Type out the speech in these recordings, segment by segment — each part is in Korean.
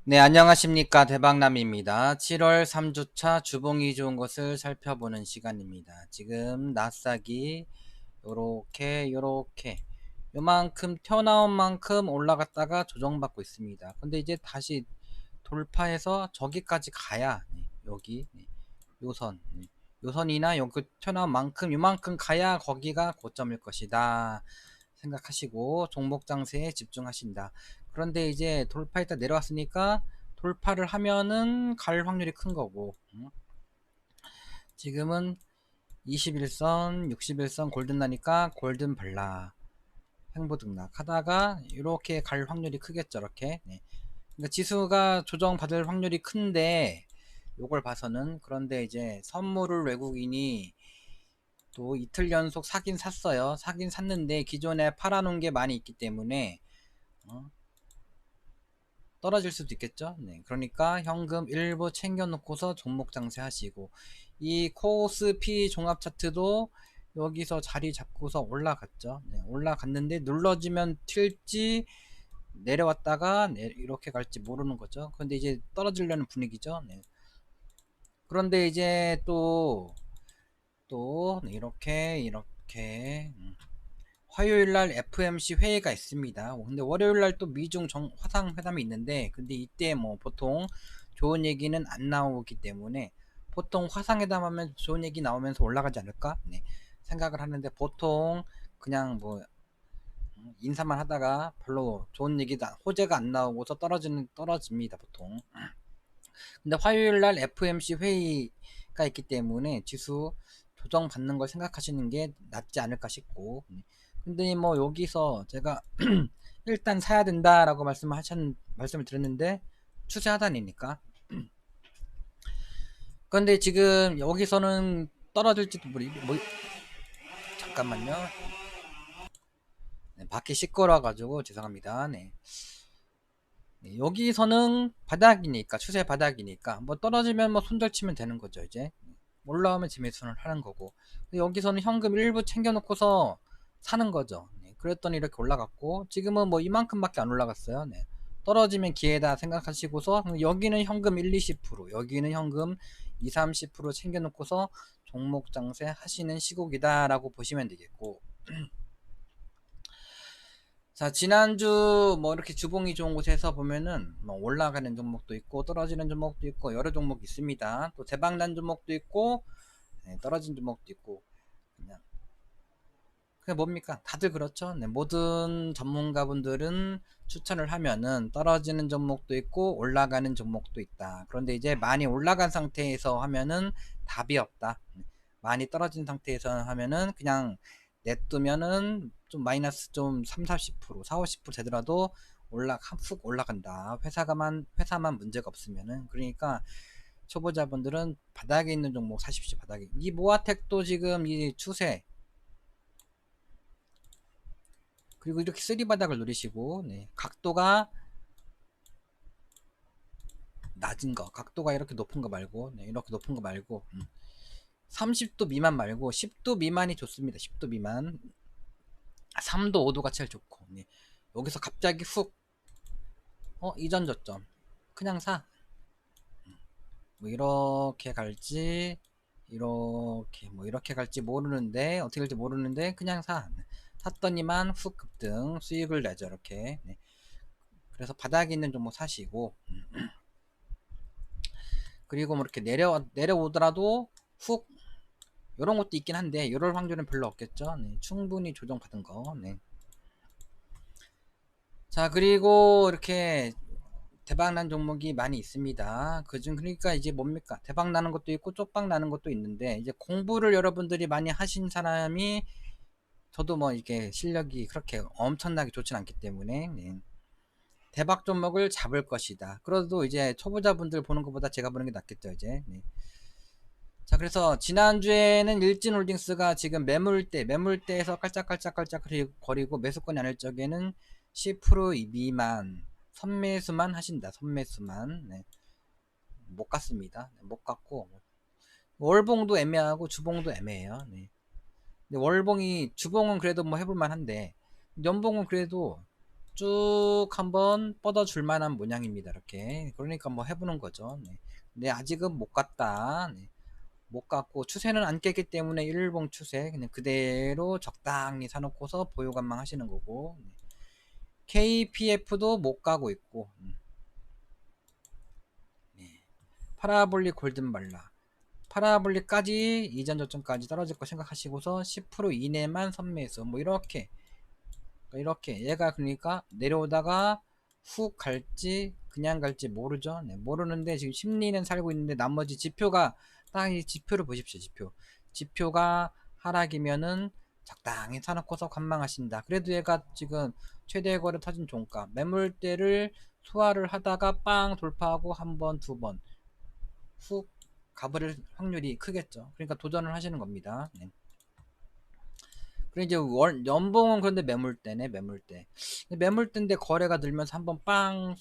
네, 안녕하십니까. 대박남입니다. 7월 3주차 주봉이 좋은 것을 살펴보는 시간입니다. 지금 나스닥이 요렇게 요만큼 튀어나온 만큼 올라갔다가 조정받고 있습니다. 근데 이제 다시 돌파해서 저기까지 가야 여기 요선 요선이나 여기 튀어나온 만큼 요만큼 가야 거기가 고점일 것이다 생각하시고 종목 장세에 집중하신다. 그런데 이제 돌파했다 내려왔으니까 돌파를 하면은 갈 확률이 큰 거고, 지금은 21선 61선 골든 나니까 골든 발라 횡보등락 하다가 이렇게 갈 확률이 크겠죠. 이렇게. 네. 그러니까 지수가 조정받을 확률이 큰데 요걸 봐서는. 그런데 이제 선물을 외국인이 또 이틀 연속 사긴 샀어요. 사긴 샀는데 기존에 팔아놓은 게 많이 있기 때문에 떨어질 수도 있겠죠. 네, 그러니까 현금 일부 챙겨놓고서 종목 장세 하시고, 이 코스피 종합 차트도 여기서 자리 잡고서 올라갔죠. 네, 올라갔는데 눌러지면 튈지 내려왔다가 이렇게 갈지 모르는 거죠. 근데 이제 떨어지려는 분위기죠. 네. 그런데 이제 또 이렇게 화요일날 FMC 회의가 있습니다. 근데 월요일날 또 미중 화상회담이 있는데, 근데 이때 뭐 보통 좋은 얘기는 안 나오기 때문에 보통 화상회담 하면 좋은 얘기 나오면서 올라가지 않을까? 네, 생각을 하는데, 보통 그냥 뭐 인사만 하다가 별로 좋은 얘기다 호재가 안 나오고서 떨어집니다 보통. 근데 화요일날 FMC 회의가 있기 때문에 지수 조정받는 걸 생각하시는 게 낫지 않을까 싶고. 근데 뭐 여기서 제가 일단 사야 된다라고 말씀을 드렸는데 추세 하단이니까. 그런데 지금 여기서는 떨어질지도 잠깐만요. 네, 밖이 시끄러워 가지고 죄송합니다. 네. 네, 여기서는 바닥이니까, 추세 바닥이니까 뭐 떨어지면 뭐 손절 치면 되는 거죠. 이제 올라오면 재매수를 하는 거고, 여기서는 현금 일부 챙겨놓고서 사는 거죠. 네, 그랬더니 이렇게 올라갔고, 지금은 뭐 이만큼밖에 안 올라갔어요. 네, 떨어지면 기회다 생각하시고서 여기는 현금 1, 20%, 여기는 현금 2, 30% 챙겨놓고서 종목 장세 하시는 시국이다라고 보시면 되겠고. 자, 지난주 뭐 이렇게 주봉이 좋은 곳에서 보면은 뭐 올라가는 종목도 있고 떨어지는 종목도 있고 여러 종목이 있습니다. 또 대박난 종목도 있고, 네, 떨어진 종목도 있고. 그냥 그게 뭡니까? 다들 그렇죠. 네, 모든 전문가분들은 추천을 하면은 떨어지는 종목도 있고 올라가는 종목도 있다. 그런데 이제 많이 올라간 상태에서 하면은 답이 없다. 많이 떨어진 상태에서 하면은 그냥 냅두면은 좀 마이너스 좀 3, 40%, 4, 50% 되더라도 훅 올라간다. 회사만 문제가 없으면은. 그러니까 초보자분들은 바닥에 있는 종목 사십시오. 바닥에. 이 모아텍도 지금 이 추세, 그리고 이렇게 쓰리바닥을 누리시고, 네, 각도가 낮은 거, 각도가 이렇게 높은 거 말고, 네, 이렇게 높은 거 말고, 30도 미만 말고 10도 미만이 좋습니다. 10도 미만. 3도 5도가 제일 좋고. 네. 여기서 갑자기 훅 이전 저점 그냥 사. 뭐 이렇게 갈지 이렇게 뭐 이렇게 갈지 모르는데, 어떻게 될지 모르는데 그냥 사. 샀더니만 훅 급등 수익을 내죠. 이렇게. 네. 그래서 바닥에 있는 종목 사시고, 그리고 뭐 이렇게 내려오더라도 훅, 요런 것도 있긴 한데 이럴 확률은 별로 없겠죠. 네, 충분히 조정받은 거. 네. 자, 그리고 이렇게 대박난 종목이 많이 있습니다. 그중 그러니까 이제 뭡니까? 대박 나는 것도 있고 쪽박 나는 것도 있는데, 이제 공부를 여러분들이 많이 하신 사람이, 저도 뭐 이렇게 실력이 그렇게 엄청나게 좋진 않기 때문에, 네, 대박 종목을 잡을 것이다. 그래도 이제 초보자분들 보는 것보다 제가 보는 게 낫겠죠, 이제. 네. 자, 그래서 지난주에는 일진홀딩스가 지금 매물대에서 깔짝깔짝 거리고 매수권이 아닐 적에는 10% 미만 선매수만 하신다. 선매수만. 네. 못 갔습니다. 네, 못 갔고, 월봉도 애매하고 주봉도 애매해요. 네. 근데 주봉은 그래도 뭐 해볼만 한데, 연봉은 그래도 쭉 한번 뻗어줄 만한 모양입니다. 이렇게. 그러니까 뭐 해보는 거죠. 네. 근데 아직은 못 갔다. 네. 못 갔고 추세는 안 깼기 때문에 일봉 추세 그냥 그대로 적당히 사놓고서 보유 관망 하시는 거고, 네. KPF도 못 가고 있고, 네. 파라볼릭 골든발라 파라볼릭까지 이전 저점까지 떨어질 거 생각하시고서 10% 이내만 선매수 뭐 이렇게 얘가 그러니까 내려오다가 훅 갈지 그냥 갈지 모르죠. 네, 모르는데 지금 심리는 살고 있는데 나머지 지표가 딱 이 지표를 보십시오. 지표가 하락이면은 적당히 사놓고서 관망하신다. 그래도 얘가 지금 최대 거래 터진 종가 매물대를 소화를 하다가 빵 돌파하고 한 번, 두 번 훅 가버릴 확률이 크겠죠. 그러니까 도전을 하시는 겁니다. 네. 그리고 이제 연봉은 그런데 매물대네, 매물대. 매물대인데 거래가 늘면서 한번 빵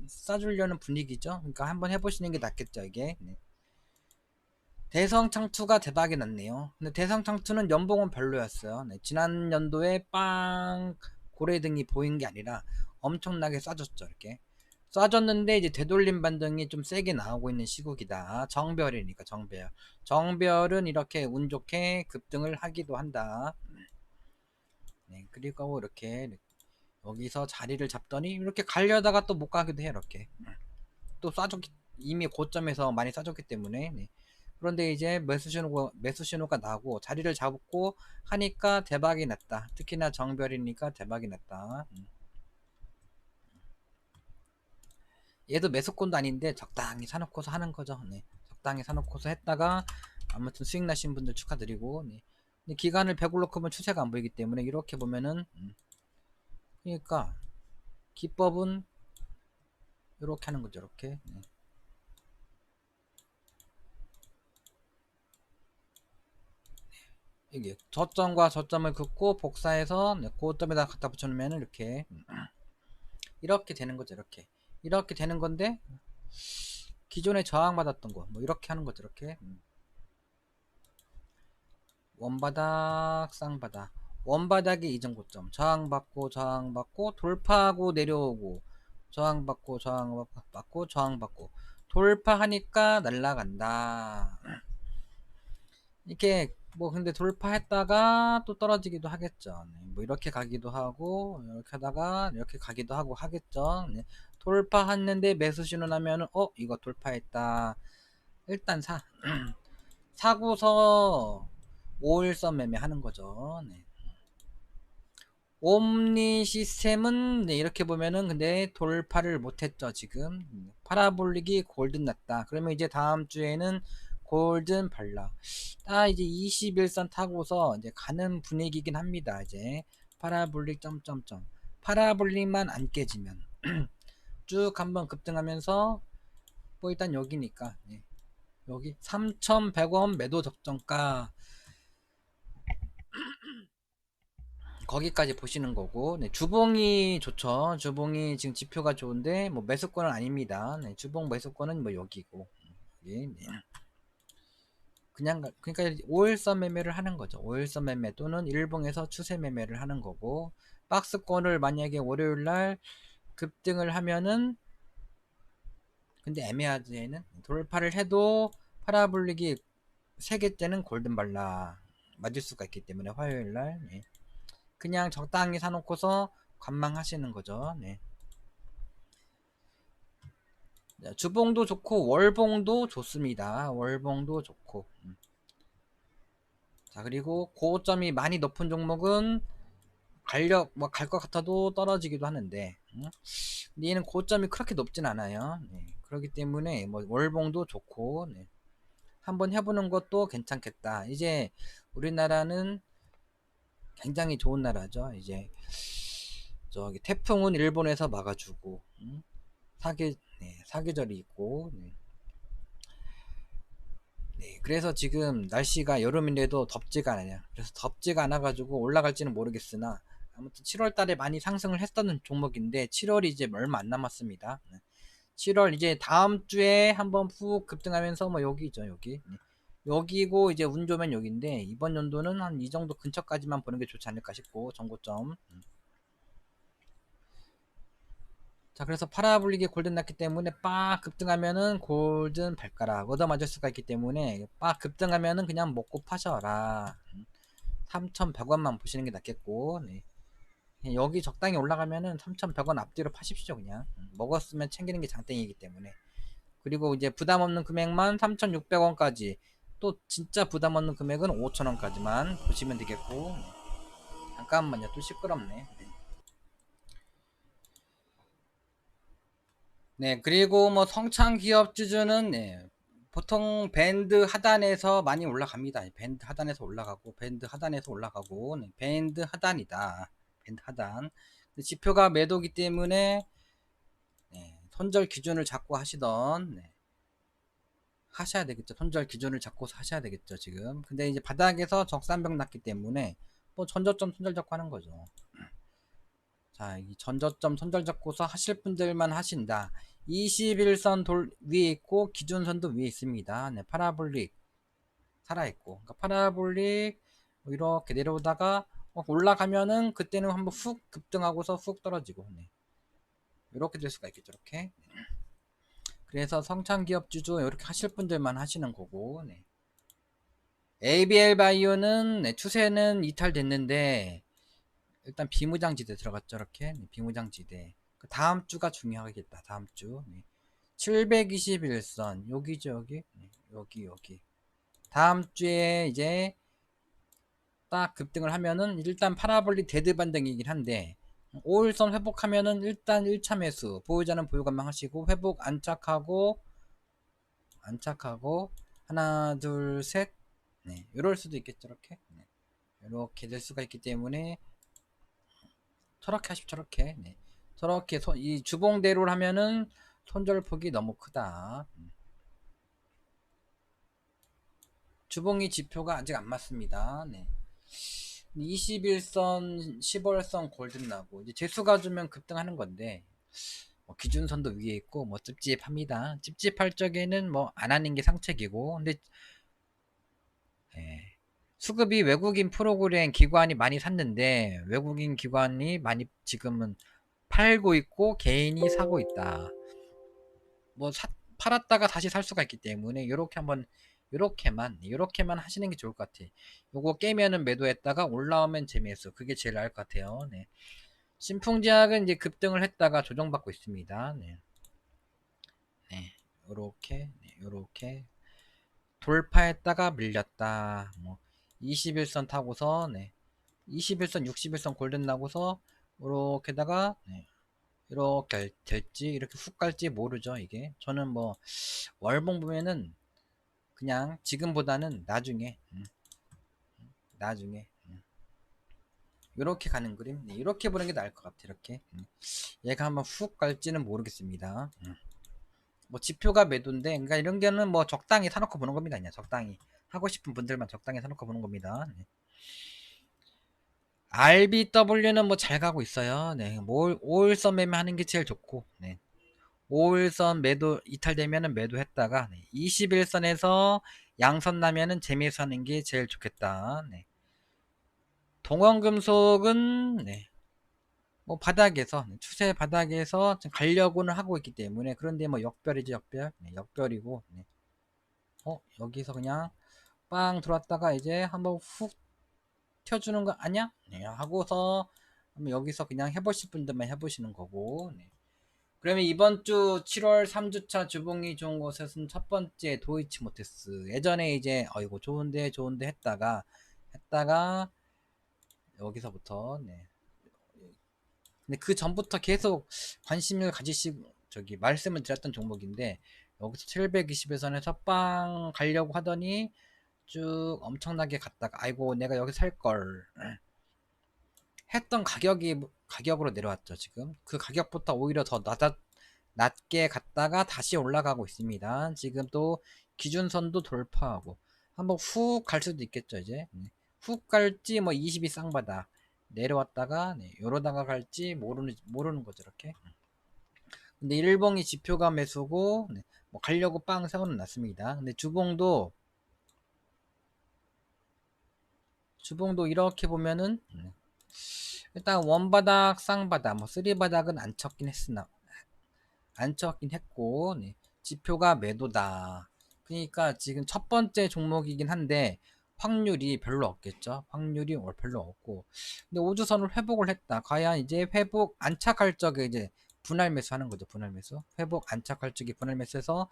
싸주려는 분위기죠. 그러니까 한번 해보시는 게 낫겠죠, 이게. 네. 대성창투가 대박이 났네요. 근데 대성창투는 연봉은 별로였어요. 네. 지난 연도에 빵 고래등이 보인 게 아니라 엄청나게 싸졌죠, 이렇게. 쏴줬는데 이제 되돌림 반등이 좀 세게 나오고 있는 시국이다. 정별이니까 정별. 정별은 이렇게 운 좋게 급등을 하기도 한다. 네, 그리고 이렇게 여기서 자리를 잡더니 이렇게 가려다가 또 못 가기도 해. 이렇게 또 쏴줬기 이미 고점에서 많이 쏴줬기 때문에. 네. 그런데 이제 매수 신호가 나고 자리를 잡고 하니까 대박이 났다. 특히나 정별이니까 대박이 났다. 얘도 매수권도 아닌데 적당히 사놓고서 하는 거죠. 네. 적당히 사놓고서 했다가 아무튼 수익 나신 분들 축하드리고, 네. 근데 기간을 100일로 크면 추세가 안 보이기 때문에 이렇게 보면은 그러니까 기법은 이렇게 하는 거죠. 이렇게. 네. 이게 저점과 저점을 긋고 복사해서 네, 고점에다 갖다 붙여놓으면 이렇게 되는 거죠. 이렇게 되는 건데 기존에 저항받았던 거 뭐 이렇게 하는 거죠. 이렇게. 원바닥 쌍바닥 원바닥이 이전 고점 저항받고 돌파하고 내려오고 저항받고 돌파하니까 날라간다. 이렇게 뭐 근데 돌파했다가 또 떨어지기도 하겠죠. 네, 뭐 이렇게 가기도 하고 이렇게 하다가 이렇게 가기도 하고 하겠죠. 네, 돌파했는데 매수 신호 나면은 이거 돌파했다. 일단 사고서 5일선 매매하는 거죠. 네. 옴니 시스템은 네, 이렇게 보면은 근데 돌파를 못했죠. 지금 파라볼릭이 골든 났다. 그러면 이제 다음 주에는 골든 발라 이제 21선 타고서 이제 가는 분위기긴 합니다. 이제 파라볼릭 점점점 파라볼릭만 안 깨지면 쭉 한번 급등하면서 뭐 일단 여기니까 네. 여기 3,100원 매도 적정가 거기까지 보시는 거고, 네, 주봉이 좋죠. 주봉이 지금 지표가 좋은데 뭐 매수권은 아닙니다. 네, 주봉 매수권은 뭐 여기고 여기, 네. 그러니까 5일선 매매를 하는 거죠. 5일선 매매 또는 일봉에서 추세 매매를 하는 거고, 박스권을 만약에 월요일 날 급등을 하면은 근데 애매하지는 돌파를 해도 파라볼릭이 3개째는 골든발라 맞을 수가 있기 때문에 화요일 날 네. 그냥 적당히 사놓고서 관망하시는 거죠. 네. 주봉도 좋고 월봉도 좋습니다. 월봉도 좋고. 자, 그리고 고점이 많이 높은 종목은 뭐 갈 것 같아도 떨어지기도 하는데, 근데 얘는 고점이 그렇게 높진 않아요. 네. 그렇기 때문에 뭐 월봉도 좋고, 네. 한번 해보는 것도 괜찮겠다. 이제 우리나라는 굉장히 좋은 나라죠. 이제 저기 태풍은 일본에서 막아주고, 사계절이 있고, 네. 네, 그래서 지금 날씨가 여름인데도 덥지가 않아요. 그래서 덥지가 않아가지고 올라갈지는 모르겠으나 아무튼 7월 달에 많이 상승을 했던 종목인데 7월이 이제 얼마 안 남았습니다. 7월 이제 다음 주에 한번 푹 급등하면서 뭐 여기죠, 여기. 여기고 이제 운 좋으면 여기인데 이번 연도는 한 이 정도 근처까지만 보는 게 좋지 않을까 싶고 정고점. 자, 그래서 파라볼릭이 골든 났기 때문에 빡 급등하면은 골든 발가락 얻어맞을 수가 있기 때문에 빡 급등하면은 그냥 먹고 파셔라. 3,100원만 보시는 게 낫겠고, 네. 여기 적당히 올라가면은 3,100원 앞뒤로 파십시오, 그냥. 먹었으면 챙기는 게 장땡이기 때문에. 그리고 이제 부담 없는 금액만 3,600원까지. 또 진짜 부담 없는 금액은 5,000원까지만 보시면 되겠고. 잠깐만요, 또 시끄럽네. 네, 그리고 뭐 성창 기업 주주는 네, 보통 밴드 하단에서 많이 올라갑니다. 밴드 하단에서 올라가고, 밴드 하단에서 올라가고, 네, 밴드 하단이다. 밴드 하단. 지표가 매도기 때문에 네, 손절 기준을 잡고 하시던 네, 하셔야 되겠죠. 손절 기준을 잡고 하셔야 되겠죠, 지금. 근데 이제 바닥에서 적산병 났기 때문에 뭐 전저점 손절 잡고 하는 거죠. 자, 이 전저점 손절 잡고서 하실 분들만 하신다. 21선 돌 위에 있고 기준선도 위에 있습니다. 네, 파라볼릭 살아있고, 그러니까 파라볼릭 이렇게 내려오다가 올라가면은 그때는 한번 훅 급등하고서 훅 떨어지고, 네. 이렇게 될 수가 있겠죠, 이렇게. 그래서 성창기업 주주 이렇게 하실 분들만 하시는 거고, 네. ABL 바이오는 네, 추세는 이탈됐는데 일단 비무장지대 들어갔죠, 이렇게. 네, 비무장지대. 그 다음 주가 중요하겠다, 다음 주. 네. 721선 여기죠, 여기. 네, 여기. 다음 주에 이제 딱 급등을 하면은 일단 파라볼릭 데드 반등이긴 한데 5일선 회복하면은 일단 1차 매수 보유자는 보유 관망하시고 회복 안착하고 하나 둘셋 네, 이럴 수도 있겠죠, 이렇게. 네, 이렇게 될 수가 있기 때문에 저렇게 하십시오, 저렇게. 네. 저렇게 이 주봉대로를 하면은 손절폭이 너무 크다. 주봉이 지표가 아직 안 맞습니다. 네. 21선, 10월선 골든 나고 이제 재수가 주면 급등하는 건데 뭐 기준선도 위에 있고 뭐 찝찝합니다. 찝찝할 적에는 뭐 안 하는 게 상책이고, 근데 예, 수급이 외국인 프로그램 기관이 많이 샀는데 외국인 기관이 많이 지금은 팔고 있고 개인이 사고 있다. 뭐 팔았다가 다시 살 수가 있기 때문에 이렇게 한번 이렇게만 하시는 게 좋을 것 같아. 요거 깨면은 매도했다가 올라오면 재미있어. 그게 제일 나을 것 같아요. 네. 신풍제약은 이제 급등을 했다가 조정받고 있습니다. 네. 네. 요렇게 돌파했다가 밀렸다. 뭐 21선 타고서 네. 21선 61선 골든 나고서 요렇게다가 네. 이렇게 될지 이렇게 훅 갈지 모르죠, 이게. 저는 뭐 월봉 보면은 그냥 지금보다는 나중에 이렇게 가는 그림. 네, 이렇게 보는 게 나을 것 같아, 이렇게. 얘가 한번 훅 갈지는 모르겠습니다. 뭐 지표가 매도인데, 그러니까 이런 게는 뭐 적당히 사놓고 보는 겁니다. 그냥 적당히 하고 싶은 분들만 적당히 사놓고 보는 겁니다. 네. RBW는 뭐 잘 가고 있어요. 네, 뭐 5일선 매매하는 게 제일 좋고, 네. 5일선 매도 이탈되면은 매도했다가 네. 21선에서 양선 나면은 재미있어 하는 게 제일 좋겠다. 네. 동원금속은 네. 뭐 바닥에서 추세 바닥에서 지금 가려고는 하고 있기 때문에, 그런데 뭐 역별이죠, 역별. 네, 역별이고 네. 여기서 그냥 빵 들어왔다가 이제 한번 훅 튀어주는 거 아니야? 네, 하고서 한번 여기서 그냥 해보실 분들만 해보시는 거고. 네. 그러면 이번 주 7월 3주차 주봉이 좋은 곳에서는 첫 번째 도이치모테스. 예전에 이제 이거 좋은데 했다가 여기서부터 네. 근데 그 전부터 계속 관심을 가지시고 저기 말씀을 드렸던 종목인데 여기서 720에선에서 빵 가려고 하더니 쭉 엄청나게 갔다가 아이고 내가 여기 살 걸 했던 가격으로 내려왔죠. 지금 그 가격부터 오히려 더 낮게 갔다가 다시 올라가고 있습니다. 지금 또 기준선도 돌파하고 한번 훅 갈 수도 있겠죠, 이제. 훅 갈지 뭐 22 쌍바닥 내려왔다가 네, 요러다가 갈지 모르는 거죠, 이렇게. 근데 일봉이 지표가 매수고 네, 뭐 가려고 빵 세워는 놨습니다. 근데 주봉도 이렇게 보면은 일단 원바닥 쌍바닥 뭐 쓰리바닥은 안 쳤긴 안 쳤긴 했고, 네. 지표가 매도다. 그러니까 지금 첫 번째 종목이긴 한데 확률이 별로 없겠죠. 확률이 별로 없고. 근데 우주선을 회복을 했다. 과연 이제 회복 안착할 적에 이제 분할 매수 하는 거죠. 분할 매수. 회복 안착할 적에 분할 매수해서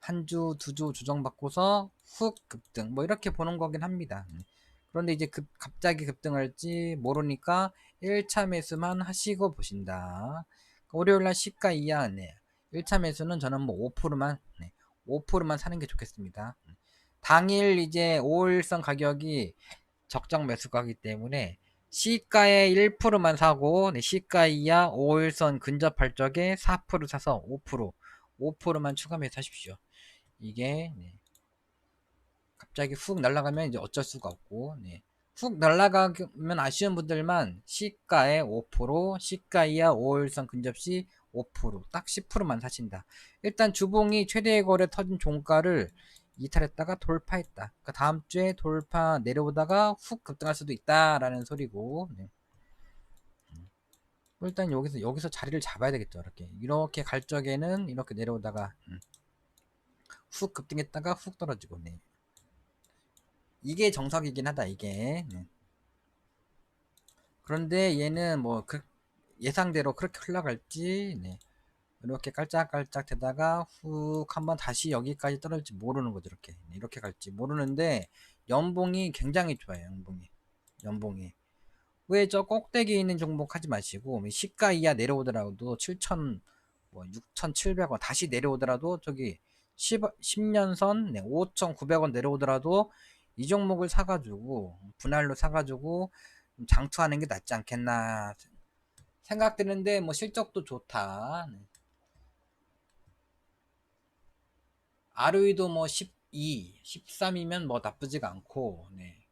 한 주, 두 주 조정받고서 훅 급등. 뭐 이렇게 보는 거긴 합니다. 그런데 이제 갑자기 급등할지 모르니까 1차 매수만 하시고 보신다. 월요일날 시가 이하, 네. 1차 매수는 저는 뭐 5%만, 네. 5%만 사는 게 좋겠습니다. 당일 이제 5일선 가격이 적정 매수가기 때문에 시가의 1%만 사고, 네. 시가 이하 5일선 근접할 적에 4% 사서 5%만 추가 매수하십시오. 이게, 네. 갑자기 훅 날아가면 이제 어쩔 수가 없고, 네. 훅 날아가면 아쉬운 분들만 시가의 5%, 시가 이하 5일선 근접시 5%, 딱 10%만 사신다. 일단 주봉이 최대 거래 터진 종가를 이탈했다가 돌파했다. 그러니까 다음 주에 돌파 내려오다가 훅 급등할 수도 있다라는 소리고, 네. 일단 여기서 자리를 잡아야 되겠죠. 이렇게 갈 적에는 이렇게 내려오다가 훅 급등했다가 훅 떨어지고, 네. 이게 정석이긴 하다. 이게. 네. 그런데 얘는 뭐 예상대로 그렇게 흘러갈지, 네. 이렇게 깔짝깔짝 되다가 훅 한번 다시 여기까지 떨어질지 모르는 거죠. 이렇게 갈지 모르는데 연봉이 굉장히 좋아요. 연봉이 왜 저 꼭대기에 있는 종목 하지 마시고 시가 이하 내려오더라도 7천 뭐 6,700원 다시 내려오더라도 저기 10년선 5,900원 내려오더라도 이 종목을 사가지고 분할로 사가지고 장투하는 게 낫지 않겠나 생각되는데 뭐 실적도 좋다. ROE도 뭐 12, 13이면 뭐 나쁘지가 않고, 네.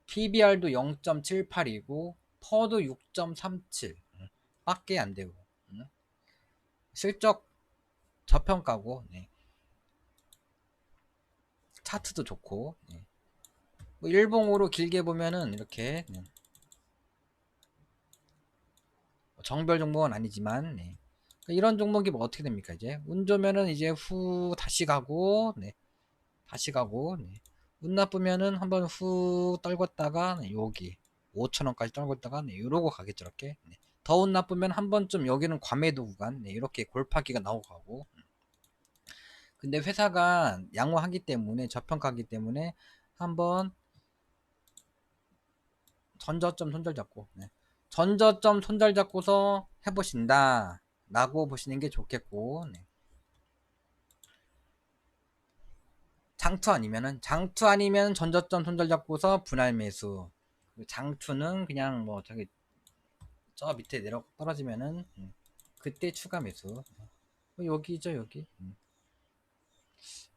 PBR도 0.78이고, 퍼도 6.37 밖에 안 되고, 실적 저평가고, 네. 차트도 좋고, 네. 뭐 일봉으로 길게 보면은 이렇게 네. 정별 종목은 아니지만, 네. 그러니까 이런 종목이 뭐 어떻게 됩니까? 이제 운 좋으면은 이제 후 다시 가고, 네. 다시 가고, 네. 운 나쁘면은 한번 후 떨궜다가 네, 여기 5천원까지 떨궜다가 네, 이러고 가겠죠. 이렇게 네. 더 운 나쁘면 한 번쯤 여기는 과매도 구간 네, 이렇게 골파기가 나오고 가고. 근데 회사가 양호하기 때문에 저평가하기 때문에 한번 전저점 손절 잡고 네. 전저점 손절 잡고서 해보신다 라고 보시는 게 좋겠고, 네. 장투 아니면 전저점 손절 잡고서 분할 매수. 장투는 그냥 뭐 저기 저 밑에 내려 떨어지면은 그때 추가 매수. 여기죠 여기.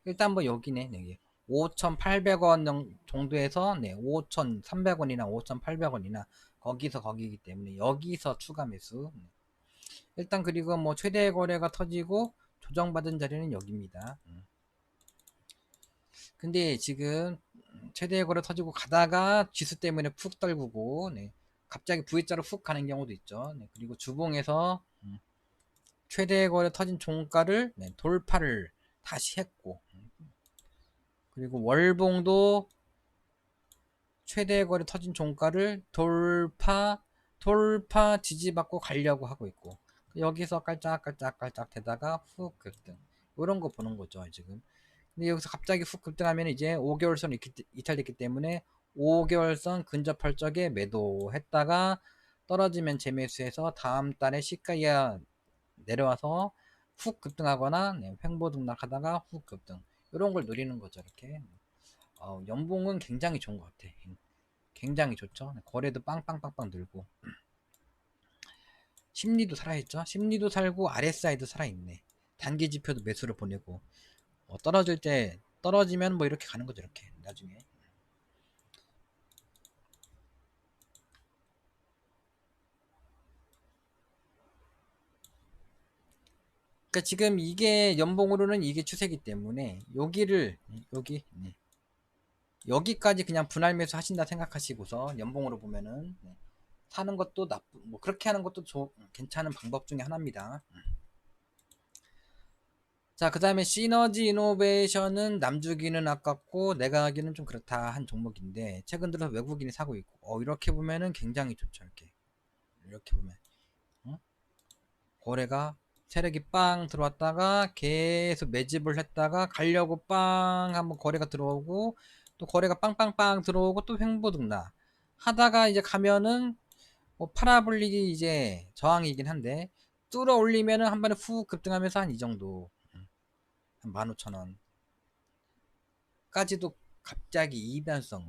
일단 뭐 여기네 여기 5,800원 정도에서 네 5,300원이나 5,800원이나 거기서 거기이기 때문에 여기서 추가 매수. 일단 그리고 뭐 최대 거래가 터지고 조정받은 자리는 여기입니다. 근데 지금 최대 거래 터지고 가다가 지수 때문에 푹 떨구고, 네. 갑자기 V자로 훅 가는 경우도 있죠. 네. 그리고 주봉에서 최대 거래 터진 종가를 네, 돌파를 다시 했고, 그리고 월봉도 최대 거래 터진 종가를 돌파 지지받고 가려고 하고 있고, 여기서 깔짝깔짝 되다가 훅 급등. 이런 거 보는 거죠, 지금. 근데 여기서 갑자기 훅 급등하면 이제 5개월선 이탈됐기 때문에 5개월선 근접할 적에 매도했다가 떨어지면 재매수해서 다음 달에 시가 이하 내려와서 훅 급등하거나 네, 횡보 등락하다가 훅 급등 이런 걸 노리는 거죠. 이렇게 연봉은 굉장히 좋은 것 같아. 굉장히 좋죠. 거래도 빵빵빵빵 늘고 심리도 살아있죠. 심리도 살고 RSI도 살아있네. 단기 지표도 매수를 보내고 떨어질 때 떨어지면 뭐 이렇게 가는 거죠. 이렇게 나중에. 그러니까 지금 이게 연봉으로는 이게 추세기 때문에 여기를 여기 네. 여기까지 그냥 분할 매수 하신다 생각하시고서 연봉으로 보면은 네. 사는 것도 뭐 그렇게 하는 것도 괜찮은 방법 중에 하나입니다. 자, 그 다음에 시너지 이노베이션은 남주기는 아깝고 내가 하기는 좀 그렇다 한 종목인데 최근 들어 외국인이 사고 있고 이렇게 보면은 굉장히 좋죠. 이렇게 보면 거래가 세력이 빵 들어왔다가 계속 매집을 했다가 가려고 빵 한번 거래가 들어오고 또 거래가 빵빵빵 들어오고 또 횡보등락 하다가 이제 가면은 뭐 파라볼릭이 이제 저항이긴 한데 뚫어 올리면은 한 번에 훅 급등하면서 한 이 정도 한 15,000원 까지도 갑자기 이변성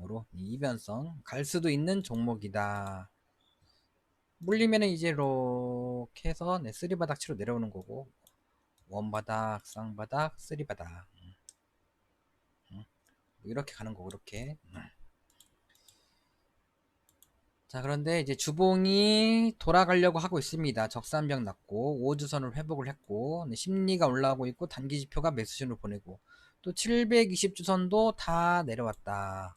갈 수도 있는 종목이다. 물리면은 이제 이렇게 해서 쓰리바닥 치러 내려오는 거고 원바닥, 쌍바닥, 쓰리바닥 이렇게 가는 거고 이렇게. 자, 그런데 이제 주봉이 돌아가려고 하고 있습니다. 적산벽 났고 5주선을 회복을 했고 심리가 올라오고 있고 단기지표가 매수신을 보내고 또 720주선도 다 내려왔다.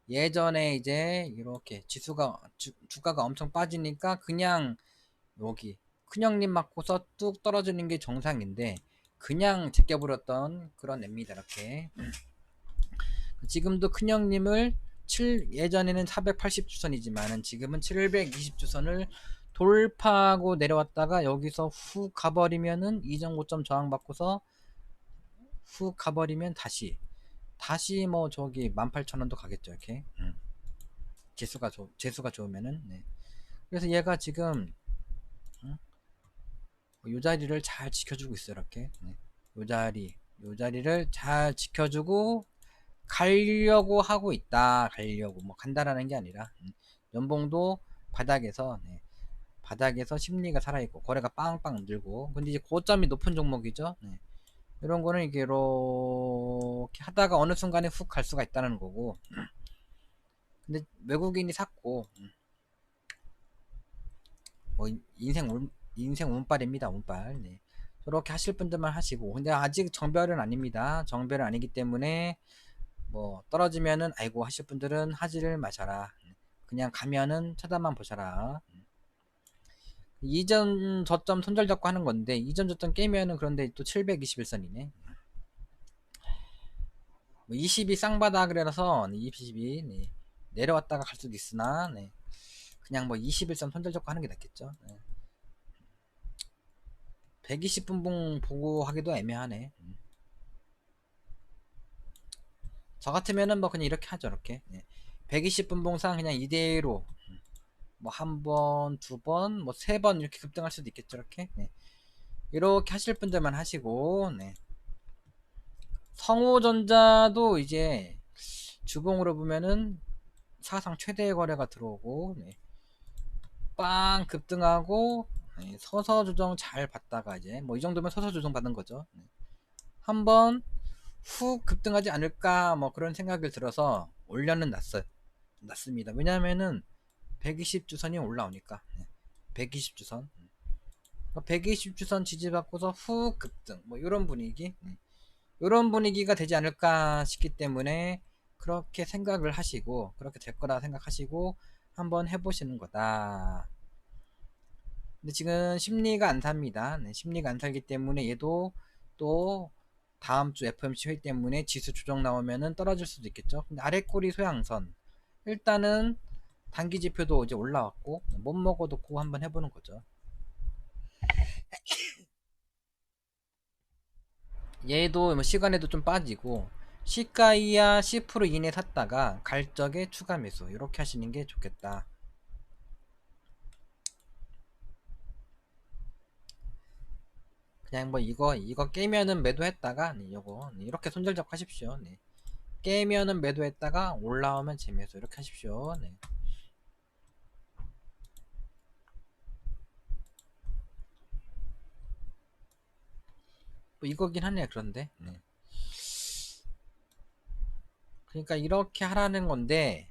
예전에 이제 이렇게 주가가 엄청 빠지니까 그냥 여기 큰형님 맞고서 뚝 떨어지는 게 정상인데 그냥 제껴버렸던 그런 애입니다. 이렇게 지금도 큰형님을 예전에는 480주선이지만은 지금은 720주선을 돌파하고 내려왔다가 여기서 훅 가버리면은 이전 고점 저항받고서 훅 가버리면 다시 뭐 저기 18,000원도 가겠죠. 이렇게 재수가 좋으면은. 네. 그래서 얘가 지금 요 자리를 잘 지켜주고 있어요. 이렇게. 네. 요 자리를 잘 지켜주고 가려고 하고 있다. 가려고 뭐 간다라는 게 아니라 연봉도 바닥에서 바닥에서 심리가 살아있고 거래가 빵빵 늘고 근데 이제 고점이 높은 종목이죠. 이런 거는 이게 이렇게 하다가 어느 순간에 훅 갈 수가 있다는 거고 근데 외국인이 샀고 뭐 인생 운빨입니다. 운빨. 저렇게 하실 분들만 하시고 근데 아직 정별은 아닙니다. 정별은 아니기 때문에 뭐 떨어지면은 아이고 하실 분들은 하지를 마셔라. 그냥 가면은 쳐다만 보셔라. 이전 저점 손절 잡고 하는 건데 이전 저점 깨면은 그런데 또 721선이네. 뭐 20이 쌍바닥이라서 20이 내려왔다가 갈 수도 있으나 그냥 뭐 21선 손절 잡고 하는 게 낫겠죠. 120분봉 보고 하기도 애매하네. 저 같으면은 뭐 그냥 이렇게 하죠. 이렇게 120분봉상 그냥 이대로 뭐 한 번, 두 번, 뭐 세 번 이렇게 급등할 수도 있겠죠. 이렇게 이렇게 하실 분들만 하시고 성우전자도 이제 주봉으로 보면은 사상 최대의 거래가 들어오고 빵 급등하고 서서 조정 잘 받다가 이제 뭐 이 정도면 서서 조정 받은 거죠. 한번 훅 급등하지 않을까 뭐 그런 생각을 들어서 올려는 놨습니다. 왜냐하면은 120주선이 올라오니까 120주선 120주선 지지받고서 훅 급등 뭐 이런 분위기 이런 분위기가 되지 않을까 싶기 때문에 그렇게 생각을 하시고 그렇게 될 거라 생각하시고 한번 해보시는 거다. 근데 지금 심리가 안 삽니다. 심리가 안 살기 때문에 얘도 또 다음 주 FOMC 회의 때문에 지수 조정 나오면은 떨어질 수도 있겠죠. 근데 아래 꼬리 소양선 일단은 단기 지표도 이제 올라왔고 못 먹어놓고 한번 해보는 거죠. 얘도 뭐 시간에도 좀 빠지고 시가 이하 10% 이내 샀다가 갈 적에 추가 매수 이렇게 하시는 게 좋겠다. 그냥 뭐 이거 깨면은 매도했다가 요거 이렇게 손절 잡고 하십시오. 깨면은 매도했다가 올라오면 재매수 이렇게 하십시오. 뭐 이거긴 하네. 그런데 그러니까 이렇게 하라는 건데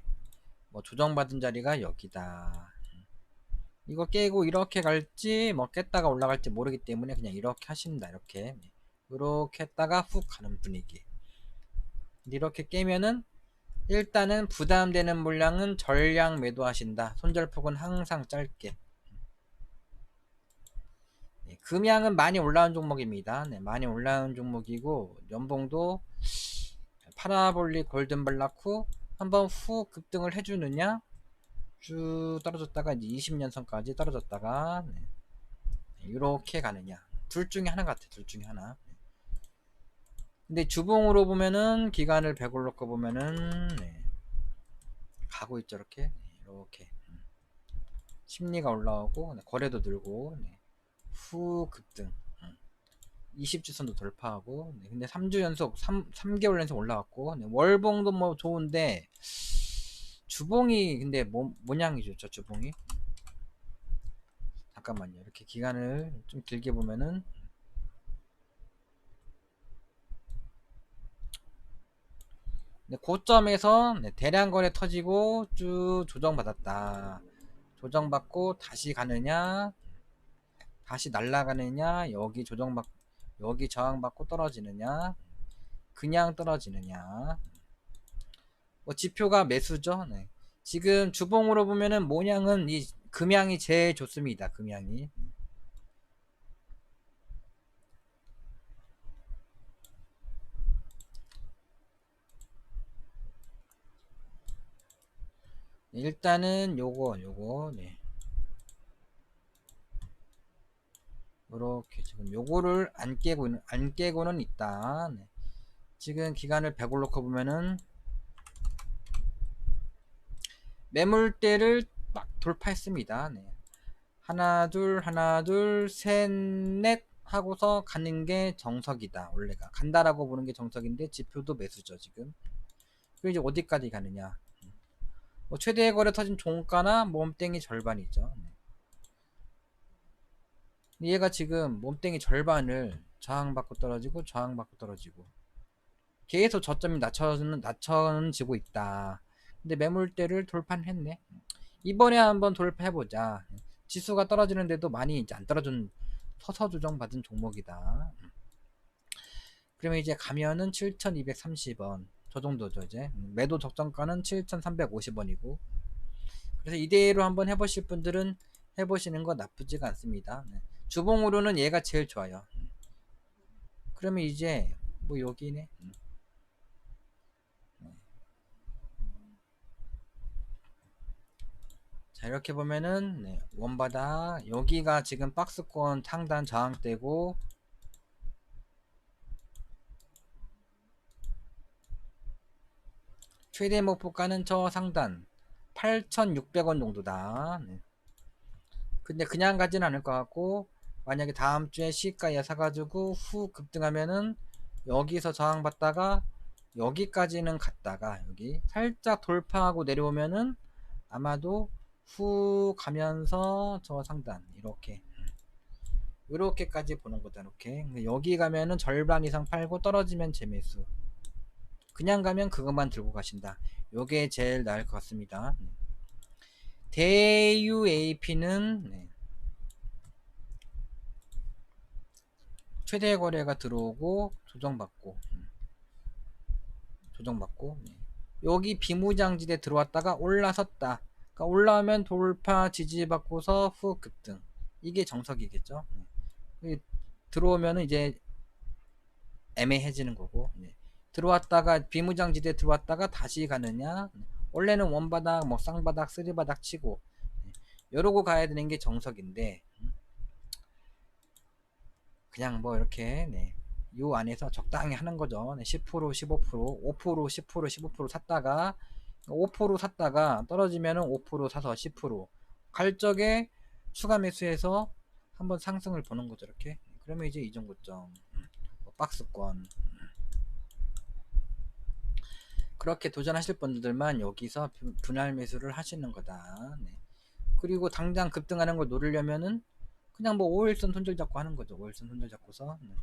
뭐 조정받은 자리가 여기다. 이거 깨고 이렇게 갈지 뭐 깼다가 올라갈지 모르기 때문에 그냥 이렇게 하신다. 이렇게 했다가 훅 가는 분위기. 이렇게 깨면은 일단은 부담되는 물량은 전량 매도하신다. 손절폭은 항상 짧게. 금양은 많이 올라온 종목입니다. 네, 많이 올라온 종목이고 연봉도 파라볼릭 골든블라쿠 한번 후 급등을 해주느냐, 쭉 떨어졌다가 이제 20년선까지 떨어졌다가 네, 이렇게 가느냐, 둘 중에 하나 같아. 둘 중에 하나. 근데 주봉으로 보면은 기간을 100을 놓고 보면은 네, 가고 있죠. 이렇게 이렇게 심리가 올라오고 네, 거래도 늘고 네, 후 급등 20주선도 돌파하고 네, 근데 3주 연속 3개월 연속 올라왔고 네, 월봉도 뭐 좋은데 주봉이 근데 모양이 좋죠. 주봉이 잠깐만요. 이렇게 기간을 좀 길게 보면은 네, 고점에서 네, 대량 거래 터지고 쭉 조정받았다. 조정받고 다시 가느냐, 다시 날아가느냐, 여기 저항받고 떨어지느냐, 그냥 떨어지느냐. 뭐 지표가 매수죠. 네. 지금 주봉으로 보면은 모양은 이 금양이 제일 좋습니다. 금양이. 네, 일단은 요거 네. 요렇게 지금 요거를 안 깨고는 있다. 네. 지금 기간을 100을 놓고 보면은 매물대를 막 돌파했습니다. 네. 하나 둘 셋 넷 하고서 가는 게 정석이다. 원래가 간다라고 보는 게 정석인데 지표도 매수죠 지금. 그리고 이제 어디까지 가느냐. 뭐 최대 거래 터진 종가나 몸땡이 절반이죠. 네. 얘가 지금 몸땡이 절반을 저항받고 떨어지고 저항받고 떨어지고 계속 저점이 낮춰지고 있다. 근데 매물대를 돌파는 했네. 이번에 한번 돌파해보자. 지수가 떨어지는데도 많이 이제 안 떨어진 서서 조정받은 종목이다. 그러면 이제 가면은 7,230원 저 정도죠. 이제 매도 적정가는 7,350원이고 그래서 이대로 한번 해보실 분들은 해보시는 거 나쁘지가 않습니다. 네. 주봉으로는 얘가 제일 좋아요. 그러면 이제 뭐 여기네. 자 이렇게 보면은 네, 원바닥 여기가 지금 박스권 상단 저항대고 최대 목표가는 저 상단 8,600원 정도다. 네. 근데 그냥 가진 않을 것 같고 만약에 다음 주에 시가에 사가지고 후 급등하면은 여기서 저항받다가 여기까지는 갔다가 여기 살짝 돌파하고 내려오면은 아마도 후 가면서 저 상단 이렇게까지 보는 거다. 이렇게 여기 가면은 절반 이상 팔고 떨어지면 재매수. 그냥 가면 그것만 들고 가신다. 요게 제일 나을 것 같습니다. 대UAP는 네. 최대 거래가 들어오고 조정받고 네. 여기 비무장지대 들어왔다가 올라섰다. 그러니까 올라오면 돌파 지지받고서 후 급등. 이게 정석이겠죠. 네. 들어오면 이제 애매해지는 거고 네. 들어왔다가 비무장지대 들어왔다가 다시 가느냐. 네. 원래는 원바닥 뭐 쌍바닥 쓰리바닥 치고 네. 이러고 가야 되는 게 정석인데 그냥 뭐 이렇게 네. 요 안에서 적당히 하는 거죠. 네. 10% 15% 5% 10% 15% 샀다가 5% 샀다가 떨어지면은 5% 사서 10%갈 적에 추가 매수해서 한번 상승을 보는 거죠. 이렇게 그러면 이제 이전 고점 뭐 박스권 그렇게 도전하실 분들만 여기서 분할 매수를 하시는 거다. 네. 그리고 당장 급등하는 걸 노리려면은 그냥 뭐 5일선 손절 잡고 하는 거죠. 5일선 손절 잡고서 네.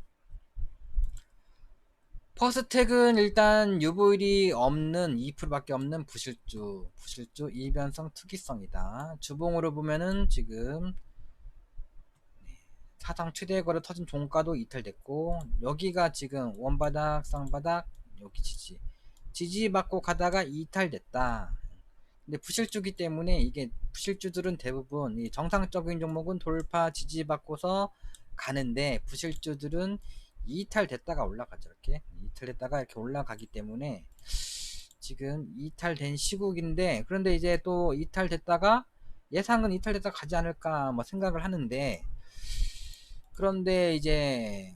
퍼스텍은 일단 유보율이 없는 2%밖에 없는 부실주 이변성 투기성이다. 주봉으로 보면은 지금 사상 최대 거래 터진 종가도 이탈됐고 여기가 지금 원바닥 쌍바닥 여기 지지받고 가다가 이탈됐다. 근데 부실주기 때문에 이게 부실주들은 대부분 이 정상적인 종목은 돌파 지지받고서 가는데 부실주들은 이탈됐다가 올라가죠. 이렇게 이탈됐다가 이렇게 올라가기 때문에 지금 이탈된 시국인데, 그런데 이제 또 이탈됐다가 예상은 이탈됐다가 가지 않을까 뭐 생각을 하는데, 그런데 이제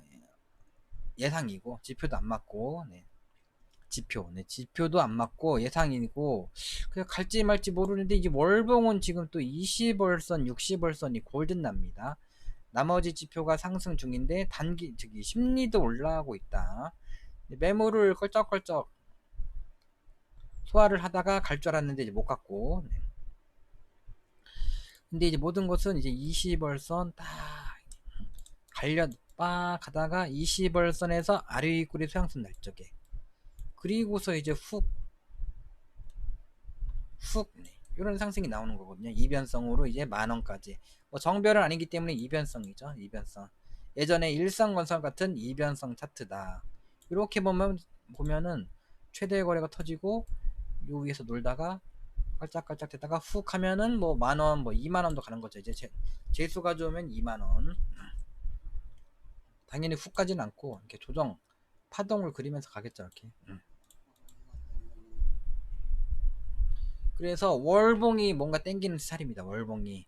예상이고 지표도 안 맞고, 네. 지표도 안 맞고 예상이고 그냥 갈지 말지 모르는데, 이제 월봉은 지금 또 20월선 60월선이 골든납니다. 나머지 지표가 상승 중인데 단기 저기 심리도 올라가고 있다. 매물을 껄쩍껄쩍 소화를 하다가 갈 줄 알았는데 이제 못 갔고, 네. 근데 이제 모든 것은 이제 20월선 딱 갈려 빠 가다가 20월선에서 아래 윗꼬리 소양선 날 적에, 그리고서 이제 훅 이런 상승이 나오는 거거든요. 이변성으로 이제 만원까지. 뭐 정별은 아니기 때문에 이변성이죠. 이변성. 예전에 일성건설 같은 이변성 차트다. 이렇게 보면은 최대 거래가 터지고 요 위에서 놀다가 깔짝깔짝 되다가 훅 하면은 뭐 만원, 뭐 2만원도 가는 거죠. 이제 재수가 좋으면 2만원. 당연히 훅 가지는 않고 이렇게 조정 파동을 그리면서 가겠죠. 이렇게. 그래서 월봉이 뭔가 땡기는 스타일입니다. 월봉이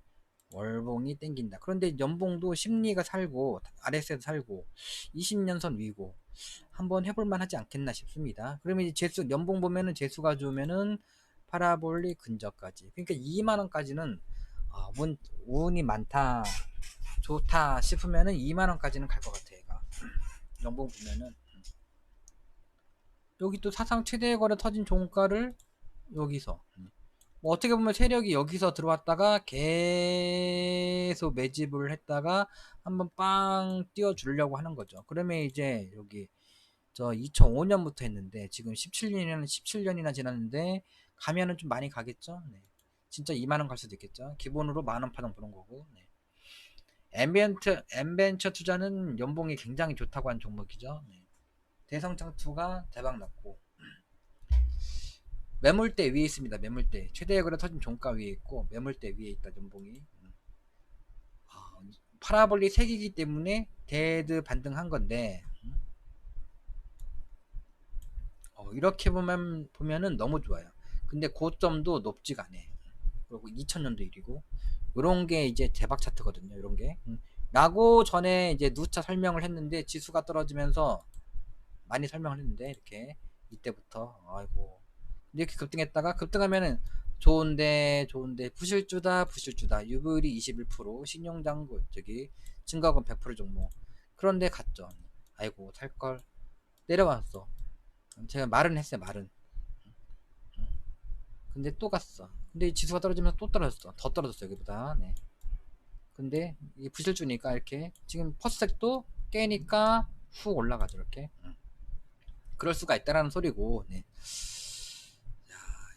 땡긴다. 그런데 연봉도 심리가 살고 RS에도 살고 20년선 위고 한번 해볼만 하지 않겠나 싶습니다. 그러면 이제 재수 연봉 보면은 재수가 좋으면은 파라볼릭 근저까지, 그러니까 2만원까지는 운이 많다 좋다 싶으면은 2만원까지는 갈 것 같아. 얘가 연봉 보면은 여기 또 사상 최대 거래 터진 종가를 여기서, 뭐 어떻게 보면 세력이 여기서 들어왔다가 계속 매집을 했다가 한번 빵 띄워주려고 하는 거죠. 그러면 이제 여기 저 2005년부터 했는데 지금 17년이나 지났는데 가면은 좀 많이 가겠죠. 네. 진짜 2만원 갈 수도 있겠죠. 기본으로 만원 파동 보는 거고. 네. 엠벤처 투자는 연봉이 굉장히 좋다고 한 종목이죠. 네. 대성장투가 대박 났고, 매물대 위에 있습니다. 매물대 최대 거래 터진 종가 위에 있고 매물대 위에 있다. 연봉이 파라볼릭 색이기 때문에 대드 반등한 건데, 이렇게 보면은 너무 좋아요. 근데 고점도 높지가 않아. 그리고 2000년도 일이고 이런 게 이제 대박 차트거든요. 이런 게. 라고 전에 이제 누차 설명을 했는데 지수가 떨어지면서 많이 설명을 했는데, 이렇게 이때부터 아이고 이렇게 급등했다가 급등하면은 좋은데 부실주다 유불이 21% 신용장고 저기 증가금 100% 종목, 그런데 갔죠. 아이고 살걸 내려왔어. 제가 말은 했어요. 말은. 근데 또 갔어. 근데 지수가 떨어지면서 또 떨어졌어. 더 떨어졌어 여기보다. 네. 근데 이 부실주니까 이렇게 지금 퍼스색도 깨니까 훅 올라가죠. 이렇게. 그럴 수가 있다라는 소리고. 네.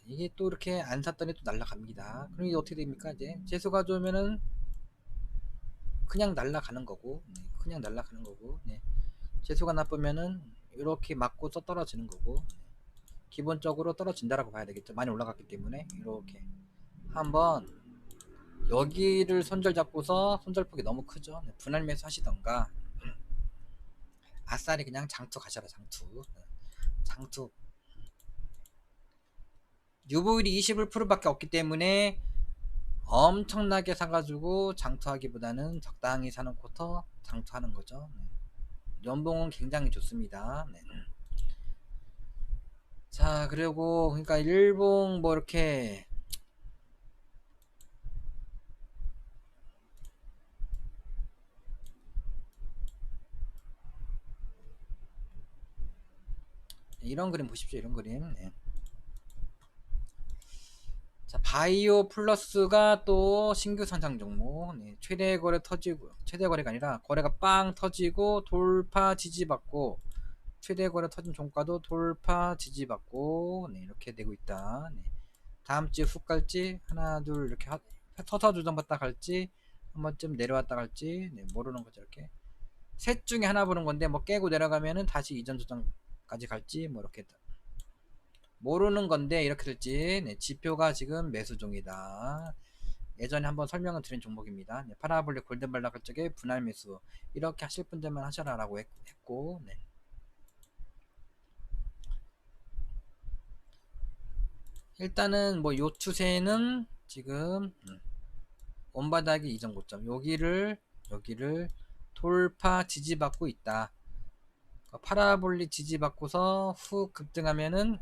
이게 또 이렇게 안 샀더니 또 날라갑니다. 그럼 이게 어떻게 됩니까? 이제 재수가 좋으면은 그냥 날라가는 거고, 네. 그냥 날라가는 거고, 네. 재수가 나쁘면은 이렇게 맞고서 떨어지는 거고, 네. 기본적으로 떨어진다라고 봐야 되겠죠. 많이 올라갔기 때문에 이렇게 한번 여기를 손절 잡고서, 손절폭이 너무 크죠. 네. 분할 매수 하시던가 아싸리 그냥 장투 가셔라. 장투 유보율이 21%밖에 없기 때문에 엄청나게 사가지고 장투하기보다는 적당히 사는 쿼터 장투하는 거죠. 네. 연봉은 굉장히 좋습니다. 네. 자, 그리고 그러니까 일봉 뭐 이렇게 이런 그림 보십시오. 이런 그림. 네. 자, 바이오 플러스가 또 신규 선상 종목. 네. 최대 거래 터지고, 최대 거래가 아니라 거래가 빵 터지고 돌파 지지받고, 최대 거래 터진 종가도 돌파 지지받고, 네, 이렇게 되고 있다. 네. 다음 주에 훅 갈지, 하나 둘 이렇게 서서 조정받다 갈지, 한 번쯤 내려왔다 갈지, 네, 모르는 거죠. 이렇게 셋 중에 하나 보는 건데, 뭐 깨고 내려가면은 다시 이전 조정까지 갈지, 뭐 이렇게 모르는 건데, 이렇게 될지. 네, 지표가 지금 매수 중이다. 예전에 한번 설명을 드린 종목입니다. 네, 파라볼릭 골든발라가 쪽에 분할 매수 이렇게 하실 분들만 하셔라라고 했고, 네. 일단은 뭐 요 추세는 지금 원바닥이 이전 고점 여기를 돌파 지지받고 있다. 파라볼릭 지지받고서 훅 급등하면은